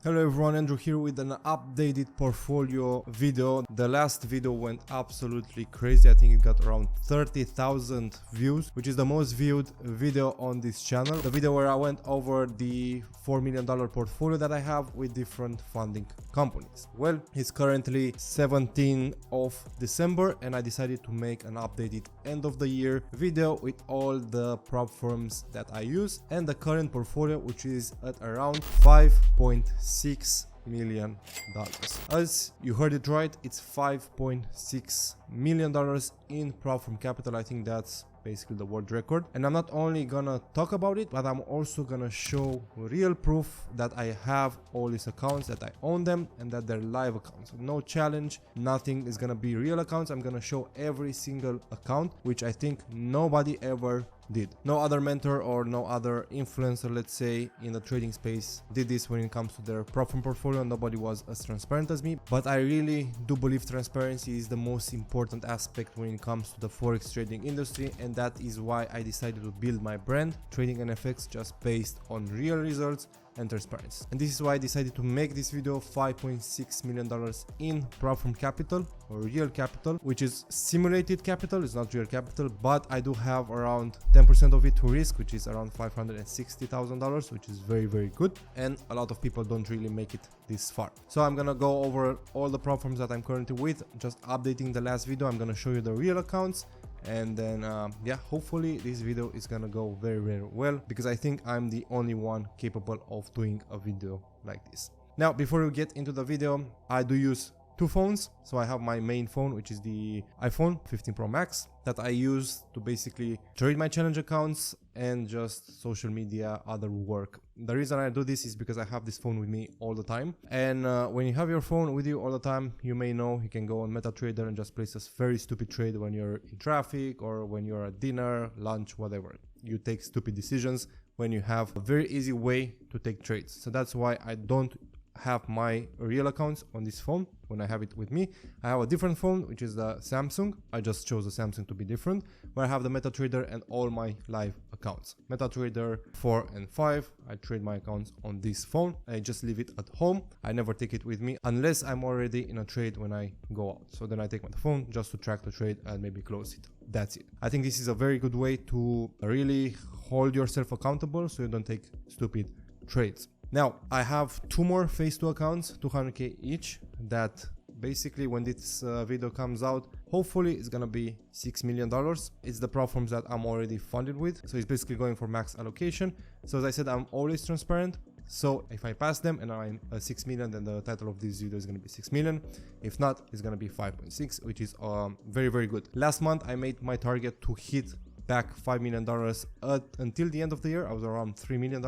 Hello everyone, Andrew here with an updated portfolio video. The last video went absolutely crazy. I think it got around 30,000 views, which is the most viewed video on this channel. The video where I went over the $4 million portfolio that I have with different funding companies. Well, it's currently 17th of December and I decided to make an updated end of the year video with all the prop firms that I use and the current portfolio, which is at around $5.6 million. As you heard it right, it's $5.6 million in prop firm capital. I think that's basically the world record, and I'm not only gonna talk about it, but I'm also gonna show real proof that I have all these accounts, that I own them, and that they're live accounts. So no challenge, nothing is gonna be real accounts. I'm gonna show every single account, which I think nobody ever did. No other mentor or no other influencer, let's say, in the trading space did this when it comes to their prop firm portfolio. Nobody was as transparent as me, but I really do believe transparency is the most important aspect when it comes to the forex trading industry, and that is why I decided to build my brand Trading NFX just based on real results and transparency. And this is why I decided to make this video. $5.6 million in prop firm capital, or real capital, which is simulated capital. It's not real capital, but I do have around 10% of it to risk, which is around $560,000, which is very good, and a lot of people don't really make it this far. So I'm gonna go over all the prop firms that I'm currently with, just updating the last video. I'm gonna show you the real accounts, and then yeah, hopefully this video is gonna go very well, because I think I'm the only one capable of doing a video like this. Now, before we get into the video, I do use two phones. So I have my main phone, which is the iPhone 15 Pro Max, that I use to basically trade my challenge accounts and just social media, other work. The reason I do this is because I have this phone with me all the time, and when you have your phone with you all the time, you may know you can go on MetaTrader and just place a very stupid trade when you're in traffic or when you're at dinner, lunch, whatever. You take stupid decisions when you have a very easy way to take trades. So that's why I don't have my real accounts on this phone when I have it with me. I have a different phone, which is the Samsung. I just chose the Samsung to be different, where I have the MetaTrader and all my live accounts. MetaTrader 4 and 5, I trade my accounts on this phone. I just leave it at home. I never take it with me unless I'm already in a trade when I go out. So then I take my phone just to track the trade and maybe close it. That's it. I think this is a very good way to really hold yourself accountable so you don't take stupid trades. Now, I have two more phase 2 accounts, 200k each, that basically when this video comes out, hopefully it's gonna be $6 million. It's the prop firms that I'm already funded with, so it's basically going for max allocation. So as I said, I'm always transparent. So if I pass them and I'm 6 million, then the title of this video is going to be 6 million. If not, it's going to be 5.6, which is very good. Last month, I made my target to hit back $5 million until the end of the year. I was around $3 million,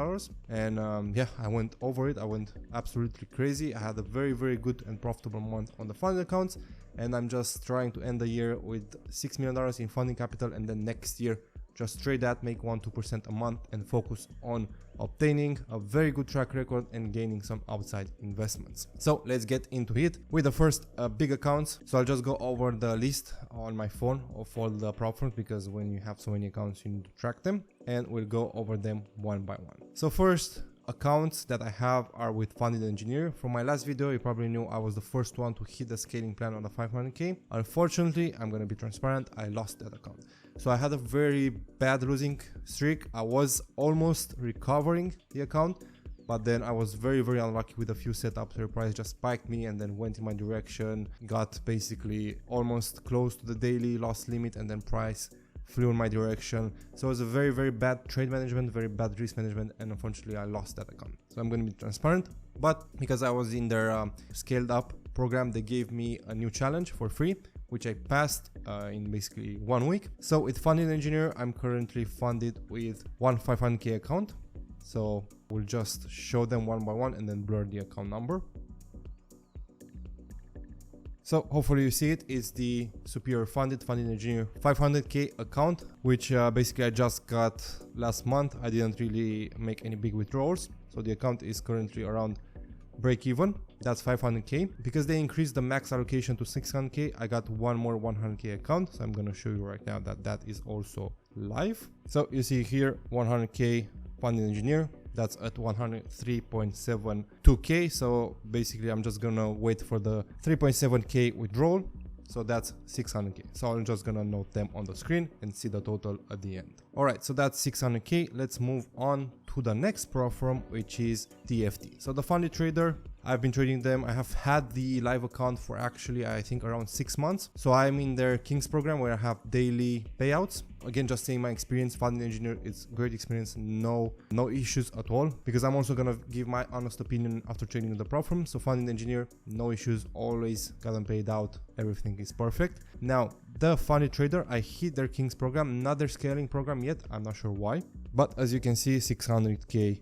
and yeah, I went over it. I went absolutely crazy. I had a very good and profitable month on the funding accounts, and I'm just trying to end the year with $6 million in funding capital, and then next year just trade that, make 1-2% a month, and focus on obtaining a very good track record and gaining some outside investments. So let's get into it with the first big accounts. So I'll just go over the list on my phone of all the prop firms, because when you have so many accounts, you need to track them, and we'll go over them one by one. So first, accounts that I have are with Funded Engineer. From my last video, you probably knew I was the first one to hit the scaling plan on the 500k. Unfortunately, I'm going to be transparent, I lost that account. So I had a very bad losing streak. I was almost recovering the account, but then I was very unlucky with a few setups where price just spiked me and then went in my direction, got basically almost close to the daily loss limit, and then price flew in my direction. So it was a very bad trade management, very bad risk management, and unfortunately I lost that account. So I'm going to be transparent, but because I was in their scaled up program, they gave me a new challenge for free, which I passed in basically 1 week. So with Funded Engineer, I'm currently funded with one 500k account. So we'll just show them one by one and then blur the account number. So hopefully you see it. It's the Superior Funded Engineer 500k account, which basically I just got last month. I didn't really make any big withdrawals. So the account is currently around break even. That's 500k. Because they increased the max allocation to 600k, I got one more 100k account. So I'm going to show you right now that that is also live. So you see here 100k Funded Engineer. that's at 103.72k. So basically I'm just gonna wait for the 3.7k withdrawal. So that's 600k. So I'm just gonna note them on the screen and see the total at the end. All right, so that's 600k. Let's move on to the next platform, which is TFT. So the Funded Trader, I've been trading them. I have had the live account for actually I think around 6 months. So I'm in their Kings program where I have daily payouts. Again, just saying my experience, Funded Engineer, it's great experience, no issues at all, because I'm also gonna give my honest opinion after trading the platform. So Funded Engineer, no issues, always got them paid out, everything is perfect. Now the Funded Trader, I hit their Kings program, not their scaling program yet, I'm not sure why, but as you can see, 600k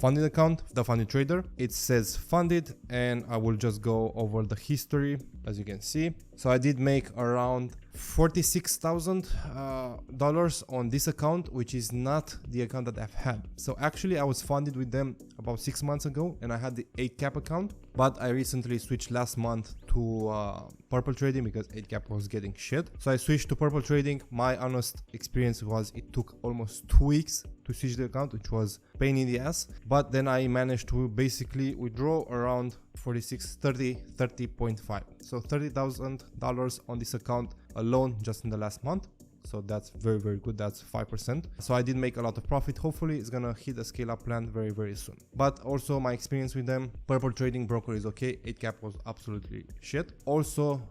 funded account, the Funded Trader, it says funded, and I will just go over the history. As you can see, so I did make around $46,000 on this account, which is not the account that I've had. So actually I was funded with them about 6 months ago, and I had the 8cap account, but I recently switched last month to Purple Trading because 8cap was getting shit. So I switched to Purple Trading. My honest experience was it took almost 2 weeks to switch the account, which was pain in the ass, but then I managed to basically withdraw around 30.5. So $30,000 on this account alone just in the last month. So that's very, very good. That's 5%. So I did make a lot of profit. Hopefully it's gonna hit a scale up plan very, very soon. But also my experience with them, Purple Trading broker is okay. 8cap was absolutely shit. Also,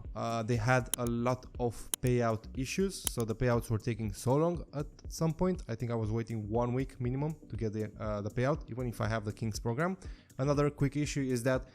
they had a lot of payout issues. So the payouts were taking so long at some point. I think I was waiting 1 week minimum to get the payout, even if I have the Kings program. Another quick issue is that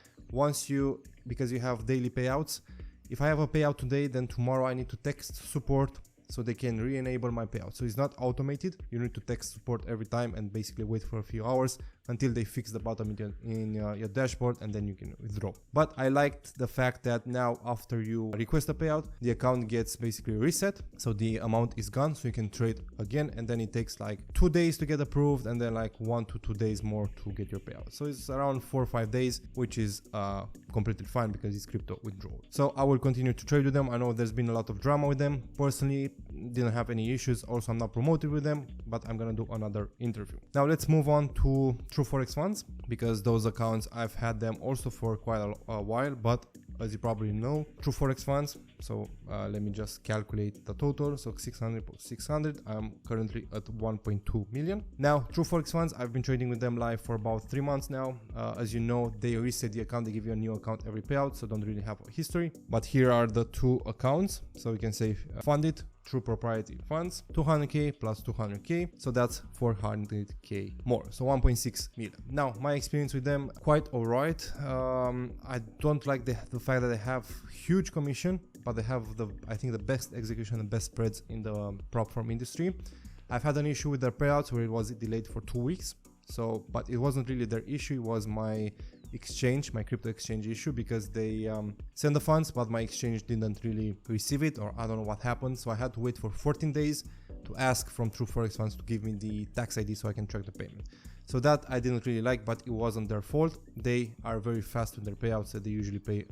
because you have daily payouts, if I have a payout today, then tomorrow I need to text support so they can re-enable my payout. So it's not automated. You need to text support every time and basically wait for a few hours until they fix the bottom in your dashboard, and then you can withdraw. But I liked the fact that now after you request a payout, the account gets basically reset. So the amount is gone, so you can trade again, and then it takes like 2 days to get approved, and then like 1 to 2 days more to get your payout. So it's around 4 or 5 days, which is completely fine because it's crypto withdrawal. So I will continue to trade with them. I know there's been a lot of drama with them. Personally, didn't have any issues. Also, I'm not promoted with them, but I'm gonna do another interview. Now let's move on to True Forex Funds, because those accounts I've had them also for quite a while, but as you probably know, True Forex Funds. So let me just calculate the total. So 600 plus 600, I'm currently at 1.2 million. Now True Forex Funds, I've been trading with them live for about 3 months now. As you know, they reset the account, they give you a new account every payout, so don't really have a history. But here are the 2 accounts. So we can say funded True Proprietary Funds, 200k plus 200k, so that's 400k more, so 1.6 million. Now my experience with them, quite alright. I don't like the fact that they have huge commission, but they have I think the best execution and best spreads in the prop firm industry. I've had an issue with their payouts where it was delayed for 2 weeks. So, but it wasn't really their issue, it was my exchange, my crypto exchange issue, because they sent the funds, but my exchange didn't really receive it, or I don't know what happened. So I had to wait for 14 days to ask from True Forex Funds to give me the tax ID so I can track the payment. So that I didn't really like, but it wasn't their fault. They are very fast with their payouts, so they usually pay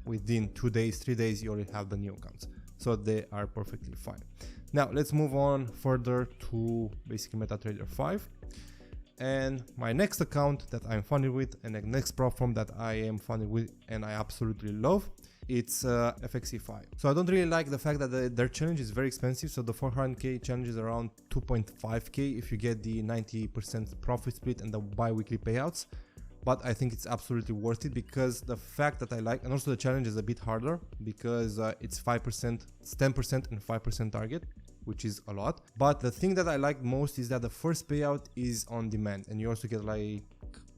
within 2 days, 3 days, you already have the new accounts. So they are perfectly fine. Now let's move on further to basically MetaTrader 5. And my next account that I'm funded with, and the next platform that I am funded with and I absolutely love, it's FXE5. So I don't really like the fact that their challenge is very expensive. So the 400k challenge is around 2.5k if you get the 90% profit split and the bi-weekly payouts. But I think it's absolutely worth it, because the fact that I like, and also the challenge is a bit harder because it's 5%, it's 10% and 5% target, which is a lot. But the thing that I like most is that the first payout is on demand, and you also get like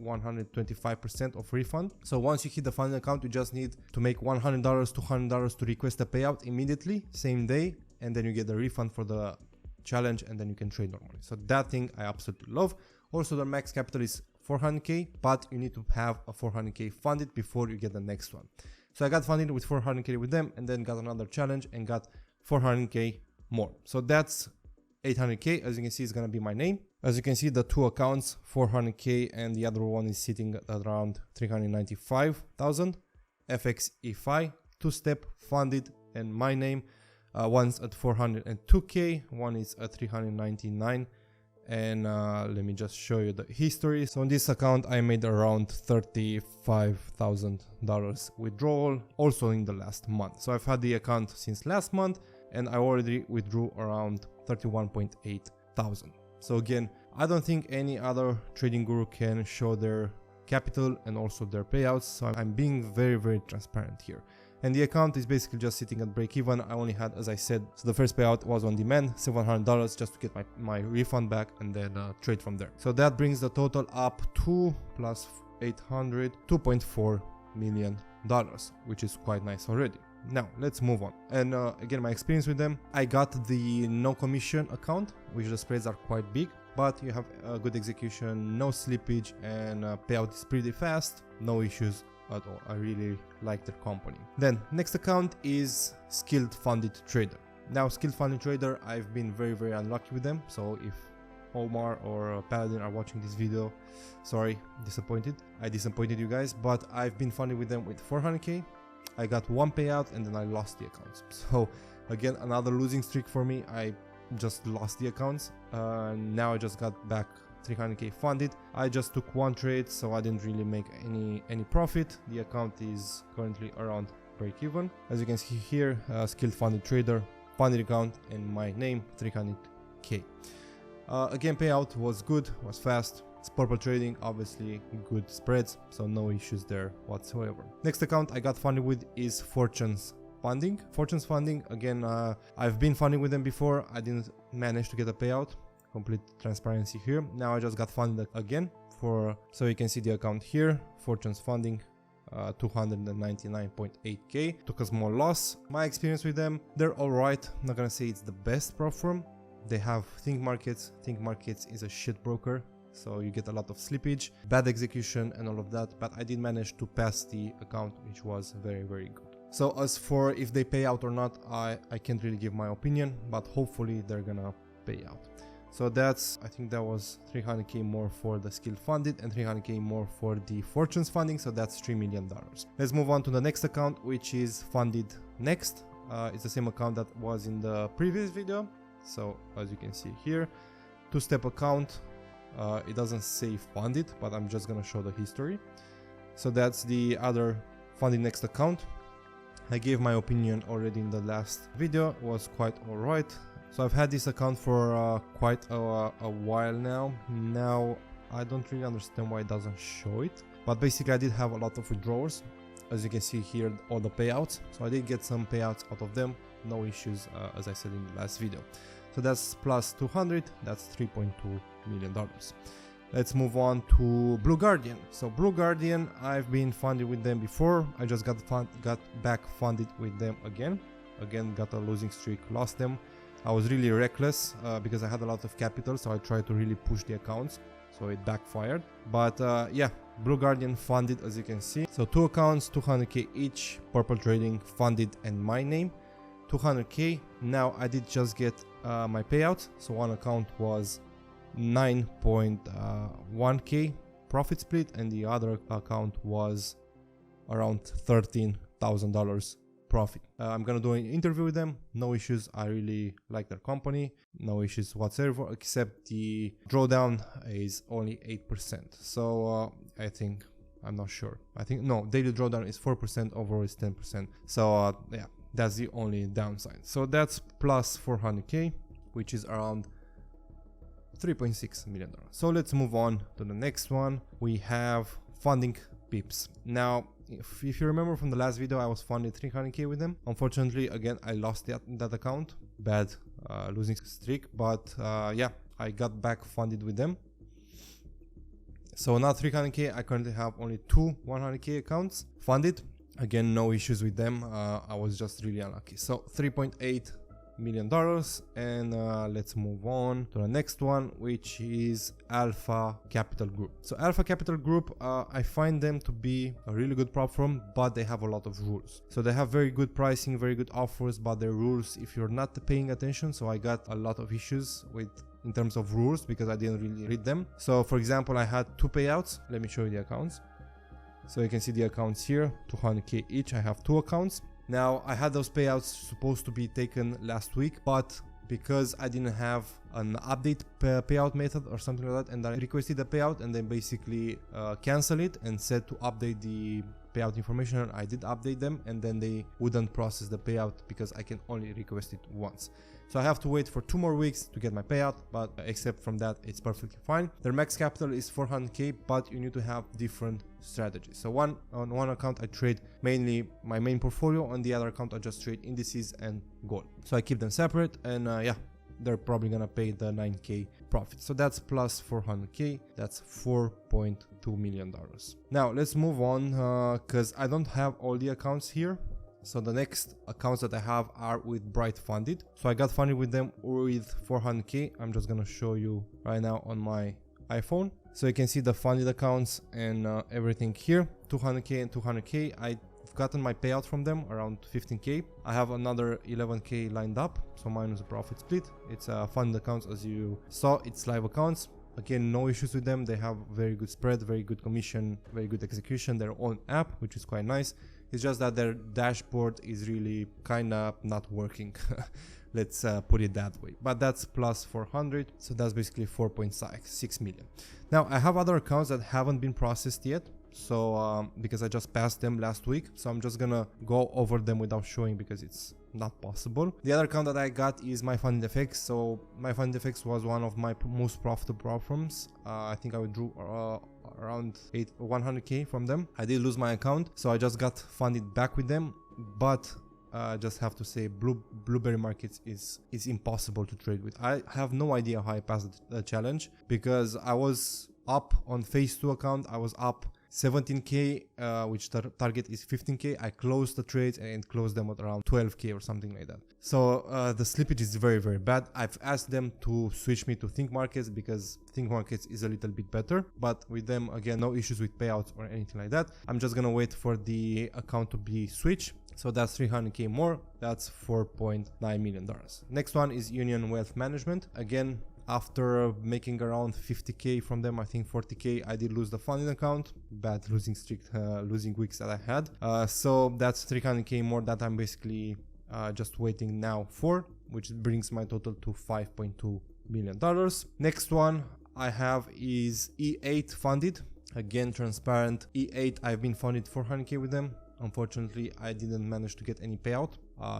125% of refund. So once you hit the funding account, you just need to make $100, $200 to request a payout immediately, same day, and then you get the refund for the challenge, and then you can trade normally. So that thing I absolutely love. Also, the max capital is 400k, but you need to have a 400k funded before you get the next one. So I got funded with 400k with them, and then got another challenge and got 400k more. So that's 800k. As you can see, it's gonna be my name. As you can see, the 2 accounts, 400k, and the other one is sitting at around 395,000. FXE5, 2-step funded, and my name. One's at 402k, one is at 399, and let me just show you the history. So on this account I made around $35,000 withdrawal also in the last month. So I've had the account since last month and I already withdrew around 31.8 thousand. So again, I don't think any other trading guru can show their capital and also their payouts, so I'm being very transparent here. And the account is basically just sitting at break even. I only had, as I said, so the first payout was on demand, $700 just to get my refund back and then trade from there. So that brings the total up to plus 800, $2.4 million, which is quite nice already. Now let's move on. And again, my experience with them, I got the no commission account, which the spreads are quite big, but you have a good execution, no slippage, and payout is pretty fast, no issues at all. I really like their company. Then next account is Skilled Funded Trader. Now Skilled Funded Trader, I've been very unlucky with them. So if Omar or Paladin are watching this video, sorry, I disappointed you guys, but I've been funded with them with 400k. I got one payout and then I lost the accounts. So again, another losing streak for me. I just lost the accounts. Now I just got back 300k funded. I just took one trade, so I didn't really make any profit. The account is currently around break even. As you can see here, Skilled Funded Trader, funded account, and my name 300k. Again, payout was good, was fast. It's purple trading, obviously good spreads, so no issues there whatsoever. Next account I got funded with is Fortunes Funding. Fortunes Funding, again, I've been funding with them before. I didn't manage to get a payout. Complete transparency here. Now I just got funded again so you can see the account here, Fortunes Funding, 299.8k. Took a small loss. My experience with them, they're alright. I'm not gonna say it's the best platform. They have Think Markets. Think Markets is a shit broker, so you get a lot of slippage, bad execution and all of that, but I did manage to pass the account, which was very good. So as for if they pay out or not, I can't really give my opinion, but hopefully they're gonna pay out. So that's, I think that was 300k more for the Skilled Funded and 300k more for the Fortunes Funding, so that's $3 million. Let's move on to the next account, which is Funded Next. It's the same account that was in the previous video. So as you can see here, two-step account. It doesn't say funded, but I'm just gonna show the history. So that's the other Funded Next account. I gave my opinion already in the last video. It was quite alright. So I've had this account for quite a while now. Now I don't really understand why it doesn't show it, but basically I did have a lot of withdrawals. As you can see here, all the payouts. So I did get some payouts out of them. No issues, as I said in the last video. So that's plus 200, that's $3.2 million. Let's move on to Blue Guardian. So Blue Guardian, I've been funded with them before. I just got back funded with them again. Got a losing streak, lost them. I was really reckless because I had a lot of capital, so I tried to really push the accounts, so it backfired. But yeah, Blue Guardian funded, as you can see. So two accounts, 200k each, purple trading, funded, and my name, 200k. Now I did just get my payout. So one account was 9.1k profit split and the other account was around $13,000 profit. I'm gonna do an interview with them. No issues. I really like their company. No issues whatsoever, except the drawdown is only 8%. So I think, I'm not sure. I think no, daily drawdown is 4%, overall is 10%. So yeah, that's the only downside. So that's plus 400k, which is around $3.6 million. So let's move on to the next one. We have Funding Pips. Now, if you remember from the last video, I was funded 300k with them. Unfortunately, again, I lost that account. Bad losing streak, but yeah, I got back funded with them. So now 300k, I currently have only two 100k accounts funded. Again, no issues with them. I was just really unlucky. So $3.8 million, and let's move on to the next one, which is Alpha Capital Group. So Alpha Capital Group, I find them to be a really good platform, but they have a lot of rules. So they have very good pricing, very good offers, but their rules, if you're not paying attention, so I got a lot of issues in terms of rules because I didn't really read them. So for example, I had two payouts. Let me show you the accounts. So you can see the accounts here, 200k each. I have two accounts. Now I had those payouts supposed to be taken last week, but because I didn't have an update payout method or something like that, and I requested the payout and then basically cancel it and said to update the payout information. I did update them, and then they wouldn't process the payout because I can only request it once. So I have to wait for 2 more weeks to get my payout, but except from that, it's perfectly fine. Their max capital is 400k, but you need to have different strategies. So on one account I trade mainly my main portfolio, on the other account I just trade indices and gold. So I keep them separate, and yeah, they're probably gonna pay the 9k profit. So that's plus 400k, that's $4.2 million. Now let's move on, because I don't have all the accounts here. So the next accounts that I have are with Bright Funded. So I got funded with them with 400k. I'm just gonna show you right now on my iPhone. So you can see the funded accounts and everything here, 200k and 200k. I've gotten my payout from them around 15k. I have another 11k lined up, so mine is a profit split. It's funded accounts, as you saw, it's live accounts. Again, no issues with them. They have very good spread, very good commission, very good execution, their own app, which is quite nice. It's just that their dashboard is really kind of not working. Let's put it that way. But that's plus 400, so that's basically 4.6 million. Now I have other accounts that haven't been processed yet, so because I just passed them last week, so I'm just gonna go over them without showing because it's not possible. The other account that I got is MyFundedFX. So MyFundedFX was one of my most profitable platforms. I think I withdrew around 100k from them. I did lose my account, so I just got funded back with them, but just have to say blueberry markets is impossible to trade with. I have no idea how I passed the challenge, because I was up on phase 2 account, I was up 17k, which target is 15k. I closed the trades and closed them at around 12k or something like that. So the slippage is very, very bad. I've asked them to switch me to Think Markets because Think Markets is a little bit better, but with them, again, no issues with payouts or anything like that. I'm just gonna wait for the account to be switched. So that's 300k more, that's $4.9 million. Next one is Union Wealth Management. Again, after making around 50k from them, I think 40k, I did lose the funding account. Bad losing streak, losing weeks that I had. So that's 300k more that I'm basically just waiting now for, which brings my total to $5.2 million. Next one I have is E8 Funded. Again, transparent. E8, I've been funded 400k with them. Unfortunately, I didn't manage to get any payout.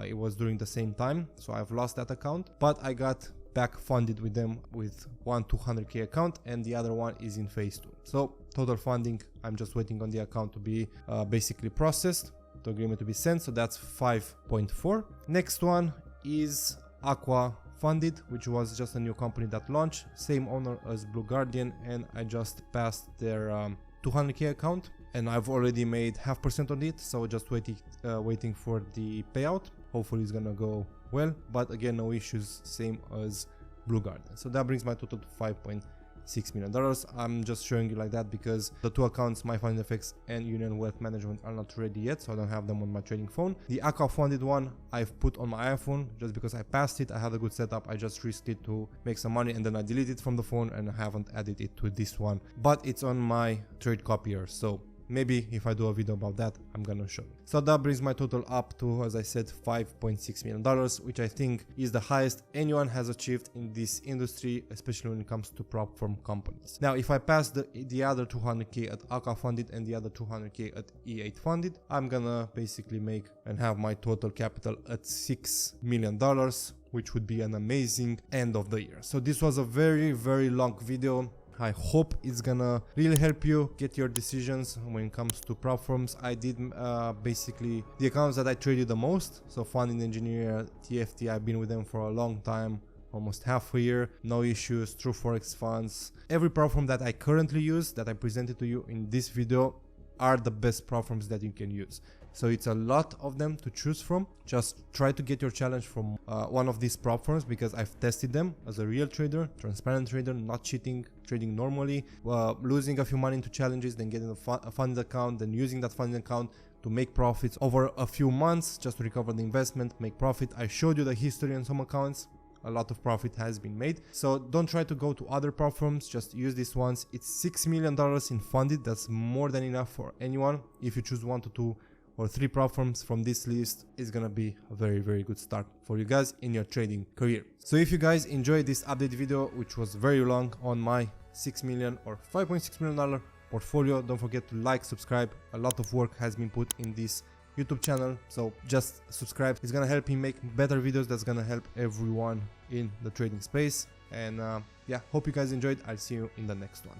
It was during the same time, so I've lost that account, but I got back funded with them with one 200k account, and the other one is in phase 2. So total funding, I'm just waiting on the account to be basically processed, the agreement to be sent, so that's 5.4. Next one is Aqua Funded, which was just a new company that launched, same owner as Blue Guardian, and I just passed their 200k account, and I've already made 0.5% on it, so just waiting for the payout. Hopefully it's gonna go well, but again, no issues, same as Blue Guardian. So that brings my total to $5.6 million. I'm just showing you like that because the two accounts, MyFundedFX and Union Wealth Management, are not ready yet, so I don't have them on my trading phone. The Aqua Funded one I've put on my iPhone just because I passed it. I had a good setup. I just risked it to make some money, and then I deleted it from the phone, and I haven't added it to this one, but it's on my trade copier, so maybe if I do a video about that, I'm gonna show you. So that brings my total up to, as I said, $5.6 million, which I think is the highest anyone has achieved in this industry, especially when it comes to prop firm companies. Now, if I pass the other 200k at Aqua Funded and the other 200k at E8 Funded, I'm gonna basically make and have my total capital at $6 million, which would be an amazing end of the year. So this was a very, very long video. I hope it's gonna really help you get your decisions when it comes to prop firms. I did basically the accounts that I traded the most. So Funding Engineer, TFT, I've been with them for a long time, almost half a year, no issues. True Forex Funds. Every prop firm that I currently use, that I presented to you in this video, are the best prop firms that you can use. So it's a lot of them to choose from. Just try to get your challenge from one of these prop firms, because I've tested them as a real trader, transparent trader, not cheating, trading normally, losing a few money into challenges, then getting a funded account, then using that funded account to make profits over a few months just to recover the investment, make profit. I showed you the history on some accounts. A lot of profit has been made. So don't try to go to other prop firms, just use these ones. It's $6 million in funded. That's more than enough for anyone. If you choose 1 to 2 or 3 platforms from this list is gonna be a very good start for you guys in your trading career. So if you guys enjoyed this update video, which was very long on my $6 million or $5.6 million portfolio, don't forget to like, subscribe. A lot of work has been put in this YouTube channel, so just subscribe. It's gonna help me make better videos. That's gonna help everyone in the trading space. And yeah, hope you guys enjoyed. I'll see you in the next one.